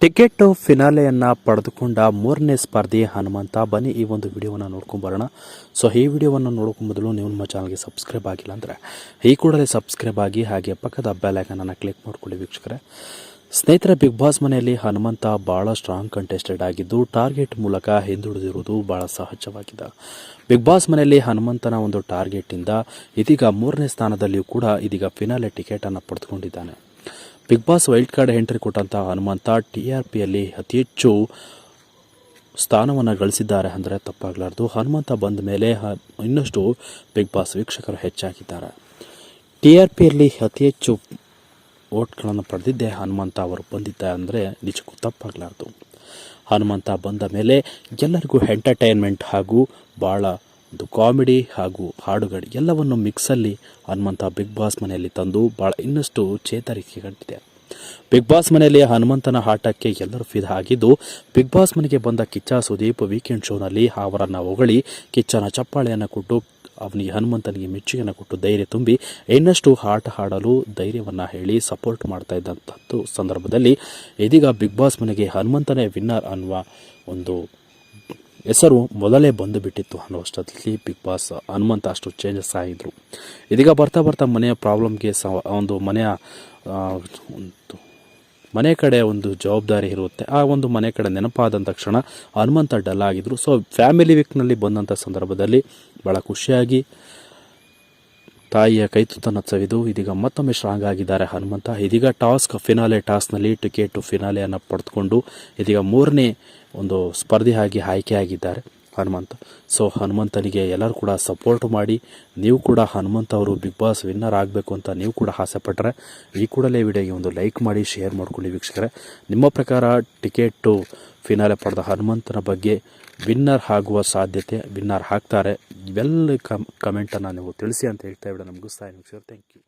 Ticket ಫಿನಾಲೆಯನ್ನು ಪಡೆದುಕೊಂಡ ಮೂರನೇ ಸ್ಪರ್ಧಿ ಹನುಮಂತ. ಬನ್ನಿ ಈ ಒಂದು ವಿಡಿಯೋವನ್ನು ನೋಡ್ಕೊಂಬರೋಣ. ಸೊ ಈ ವಿಡಿಯೋವನ್ನು ನೋಡ್ಕೊಂಡ್ ಮೊದಲು ನೀವು ನಮ್ಮ ಚಾನಲ್ಗೆ ಸಬ್ಸ್ಕ್ರೈಬ್ ಆಗಿಲ್ಲ ಅಂದರೆ ಈ ಕೂಡಲೇ ಸಬ್ಸ್ಕ್ರೈಬ್ ಆಗಿ, ಹಾಗೆ ಪಕ್ಕದ ಬೆಲ್ ಐಕಾನನ್ನು ಕ್ಲಿಕ್ ಮಾಡ್ಕೊಳ್ಳಿ ವೀಕ್ಷಕರೇ. ಸ್ನೇಹಿತರೆ, ಬಿಗ್ ಬಾಸ್ ಮನೆಯಲ್ಲಿ ಹನುಮಂತ ಭಾಳ ಸ್ಟ್ರಾಂಗ್ ಕಂಟೆಸ್ಟೆಡ್ ಆಗಿದ್ದು ಟಾರ್ಗೆಟ್ ಮೂಲಕ ಹಿಂದುಳಿದಿರುವುದು ಭಾಳ ಸಹಜವಾಗಿದೆ. ಬಿಗ್ ಬಾಸ್ ಮನೆಯಲ್ಲಿ ಹನುಮಂತನ ಒಂದು ಟಾರ್ಗೆಟಿಂದ ಇದೀಗ ಮೂರನೇ ಸ್ಥಾನದಲ್ಲಿಯೂ ಕೂಡ ಇದೀಗ ಫಿನಾಲೆ ಟಿಕೆಟನ್ನು ಪಡೆದುಕೊಂಡಿದ್ದಾನೆ. Bigg Boss wild card entry ಕೊಟ್ಟಂತಹ ಹನುಮಂತ TRPಯಲ್ಲಿ ಅತಿ ಹೆಚ್ಚು ಸ್ಥಾನವನ್ನು ಗಳಿಸಿದ್ದಾರೆ ಅಂದರೆ ತಪ್ಪಾಗಲಾರದು. ಹನುಮಂತ ಬಂದ ಮೇಲೆ ಇನ್ನಷ್ಟು ಬಿಗ್ ಬಾಸ್ ವೀಕ್ಷಕರು ಹೆಚ್ಚಾಗಿದ್ದಾರೆ. TRPಯಲ್ಲಿ ಅತಿ ಹೆಚ್ಚು ವೋಟ್ಗಳನ್ನು ಪಡೆದಿದ್ದೇ ಹನುಮಂತ ಅವರು ಬಂದಿದ್ದಾರೆ ಅಂದರೆ ನಿಜಕ್ಕೂ ತಪ್ಪಾಗಲಾರದು. ಹನುಮಂತ ಬಂದ ಮೇಲೆ ಎಲ್ಲರಿಗೂ ಎಂಟರ್ಟೈನ್ಮೆಂಟ್ ಹಾಗೂ ಭಾಳ ಒಂದು ಕಾಮಿಡಿ ಹಾಗೂ ಹಾಡುಗಳು ಎಲ್ಲವನ್ನು ಮಿಕ್ಸಲ್ಲಿ ಹನುಮಂತ ಬಿಗ್ ಬಾಸ್ ಮನೆಯಲ್ಲಿ ತಂದು ಭಾಳ ಇನ್ನಷ್ಟು ಚೇತರಿಕೆ ಕಂಡಿದೆ. ಬಿಗ್ ಬಾಸ್ ಮನೆಯಲ್ಲಿ ಹನುಮಂತನ ಆಟಕ್ಕೆ ಎಲ್ಲರೂ ಫಿದಾ ಆಗಿದ್ದು, ಬಿಗ್ ಬಾಸ್ ಮನೆಗೆ ಬಂದ ಕಿಚ್ಚ ಸುದೀಪ್ ವೀಕೆಂಡ್ ಶೋನಲ್ಲಿ ಅವರನ್ನು ಹೊಗಳಿ ಕಿಚ್ಚನ ಚಪ್ಪಾಳೆಯನ್ನು ಕೊಟ್ಟು ಅವನಿಗೆ ಹನುಮಂತನಿಗೆ ಮೆಚ್ಚುಗೆಯನ್ನು ಕೊಟ್ಟು ಧೈರ್ಯ ತುಂಬಿ ಇನ್ನಷ್ಟು ಆಟ ಆಡಲು ಧೈರ್ಯವನ್ನು ಹೇಳಿ ಸಪೋರ್ಟ್ ಮಾಡ್ತಾ ಇದ್ದಂಥದ್ದು ಸಂದರ್ಭದಲ್ಲಿ ಇದೀಗ ಬಿಗ್ ಬಾಸ್ ಮನೆಗೆ ಹನುಮಂತನೇ ವಿನ್ನರ್ ಅನ್ನುವ ಒಂದು ಹೆಸರು ಮೊದಲೇ ಬಂದು ಬಿಟ್ಟಿತ್ತು ಅನ್ನುವಷ್ಟರಲ್ಲಿ ಬಿಗ್ ಬಾಸ್ ಹನುಮಂತ ಅಷ್ಟು ಚೇಂಜಸ್ ಆಗಿದ್ರು. ಇದೀಗ ಬರ್ತಾ ಬರ್ತಾ ಮನೆಯ ಪ್ರಾಬ್ಲಮ್ಗೆ ಒಂದು ಮನೆ ಕಡೆ ಒಂದು ಜವಾಬ್ದಾರಿ ಇರುತ್ತೆ. ಆ ಒಂದು ಮನೆ ಕಡೆ ನೆನಪಾದಂಥ ತಕ್ಷಣ ಹನುಮಂತ ಡಲ್ ಆಗಿದ್ರು. ಸೊ ಫ್ಯಾಮಿಲಿ ವೀಕ್ನಲ್ಲಿ ಬಂದಂಥ ಸಂದರ್ಭದಲ್ಲಿ ಭಾಳ ಖುಷಿಯಾಗಿ ತಾಯಿಯ ಕೈತುತ್ತನ್ನು ಸವಿದು ಇದೀಗ ಮತ್ತೊಮ್ಮೆ ಸ್ಟ್ರಾಂಗ್ ಆಗಿದ್ದಾರೆ ಹನುಮಂತ. ಇದೀಗ ಫಿನಾಲೆ ಟಾಸ್ನಲ್ಲಿ ಟಿಕೆಟ್ ಫಿನಾಲೆಯನ್ನು ಪಡೆದುಕೊಂಡು ಇದೀಗ ಮೂರನೇ ಒಂದು ಸ್ಪರ್ಧಿಯಾಗಿ ಆಯ್ಕೆಯಾಗಿದ್ದಾರೆ ಹನುಮಂತ. ಸೊ ಹನುಮಂತನಿಗೆ ಎಲ್ಲರೂ ಕೂಡ ಸಪೋರ್ಟ್ ಮಾಡಿ, ನೀವು ಕೂಡ ಹನುಮಂತ ಅವರು ಬಿಗ್ ಬಾಸ್ ವಿನ್ನರ್ ಆಗಬೇಕು ಅಂತ ನೀವು ಕೂಡ ಆಸೆ ಪಟ್ಟರೆ ಈ ಕೂಡಲೇ ವಿಡಿಯೋಗೆ ಒಂದು ಲೈಕ್ ಮಾಡಿ, ಶೇರ್ ಮಾಡ್ಕೊಳ್ಳಿ ವೀಕ್ಷಕರೇ. ನಿಮ್ಮ ಪ್ರಕಾರ ಟಿಕೆಟು ಫಿನಾಲೆ ಪಡೆದ ಹನುಮಂತನ ಬಗ್ಗೆ ವಿನ್ನರ್ ಆಗುವ ಸಾಧ್ಯತೆ, ವಿನ್ನರ್ ಆಗ್ತಾರೆ ಇವೆಲ್ಲ ಕಮೆಂಟನ್ನು ನೀವು ತಿಳಿಸಿ ಅಂತ ಹೇಳ್ತಾ ವಿಡಿಯೋ ನಮಗಿಸ್ತಾ ಇದ್ದೀನಿ ವೀಕ್ಷಕರೇ. Thank you.